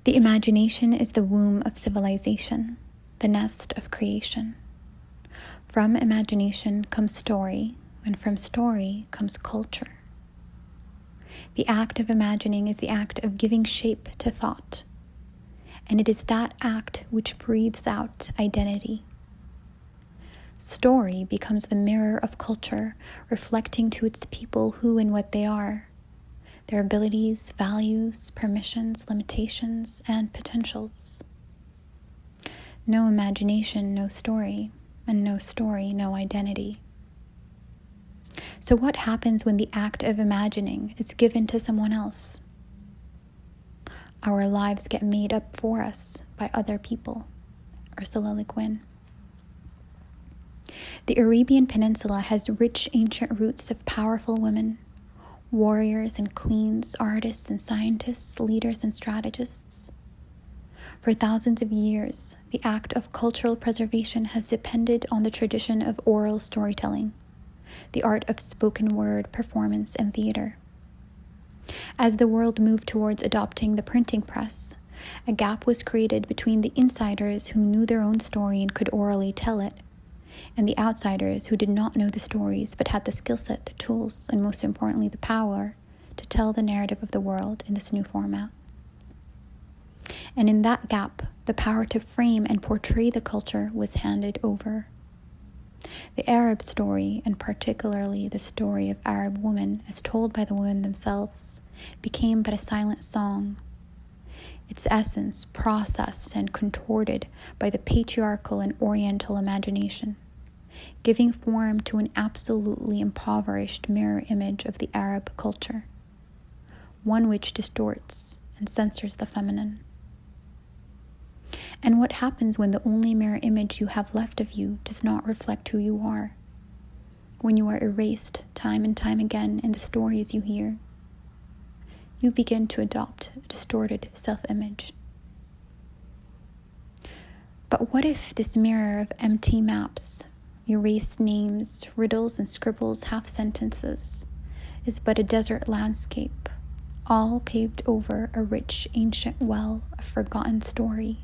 The imagination is the womb of civilization, the nest of creation. From imagination comes story, and from story comes culture. The act of imagining is the act of giving shape to thought, and it is that act which breathes out identity. Story becomes the mirror of culture, reflecting to its people who and what they are, their abilities, values, permissions, limitations, and potentials. No imagination, no story, and no story, no identity. So what happens when the act of imagining is given to someone else? Our lives get made up for us by other people. Ursula Le Guin. The Arabian Peninsula has rich ancient roots of powerful women, warriors and queens, artists and scientists, leaders and strategists. For thousands of years, the act of cultural preservation has depended on the tradition of oral storytelling, the art of spoken word, performance, and theater. As the world moved towards adopting the printing press, a gap was created between the insiders who knew their own story and could orally tell it, and the outsiders who did not know the stories but had the skill set, the tools, and most importantly, the power to tell the narrative of the world in this new format. And in that gap, the power to frame and portray the culture was handed over. The Arab story, and particularly the story of Arab women as told by the women themselves, became but a silent song, its essence processed and contorted by the patriarchal and oriental imagination, giving form to an absolutely impoverished mirror image of the Arab culture, one which distorts and censors the feminine. And what happens when the only mirror image you have left of you does not reflect who you are? When you are erased time and time again in the stories you hear, you begin to adopt a distorted self-image. But what if this mirror of empty maps, erased names, riddles and scribbles, half sentences, is but a desert landscape, all paved over a rich ancient well of forgotten story?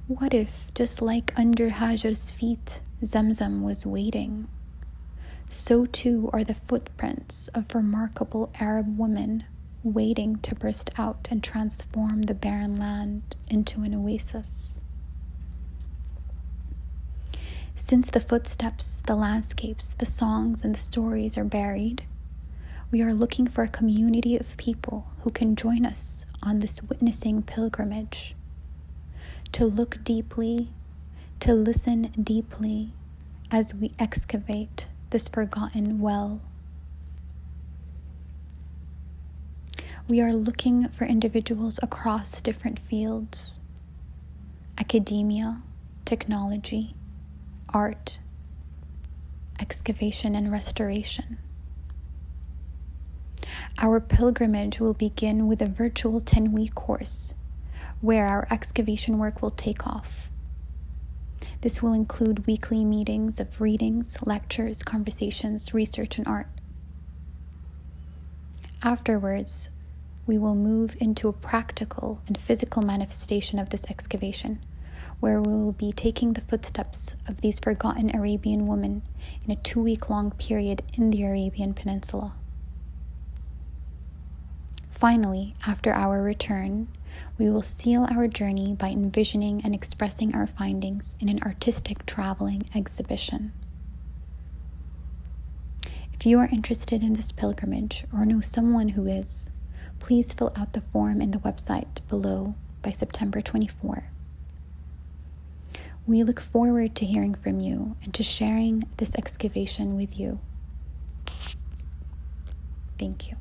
What if, just like under Hajar's feet, Zamzam was waiting? So too are the footprints of remarkable Arab women waiting to burst out and transform the barren land into an oasis. Since the footsteps, the landscapes, the songs, and the stories are buried, we are looking for a community of people who can join us on this witnessing pilgrimage, to look deeply, to listen deeply as we excavate this forgotten well. We are looking for individuals across different fields: academia, technology, art, excavation, and restoration. Our pilgrimage will begin with a virtual 10-week course where our excavation work will take off. This will include weekly meetings of readings, lectures, conversations, research, and art. Afterwards, we will move into a practical and physical manifestation of this excavation, where we will be taking the footsteps of these forgotten Arabian women in a 2-week-long period in the Arabian Peninsula. Finally, after our return, we will seal our journey by envisioning and expressing our findings in an artistic traveling exhibition. If you are interested in this pilgrimage or know someone who is, please fill out the form in the website below by September 24. We look forward to hearing from you and to sharing this excavation with you. Thank you.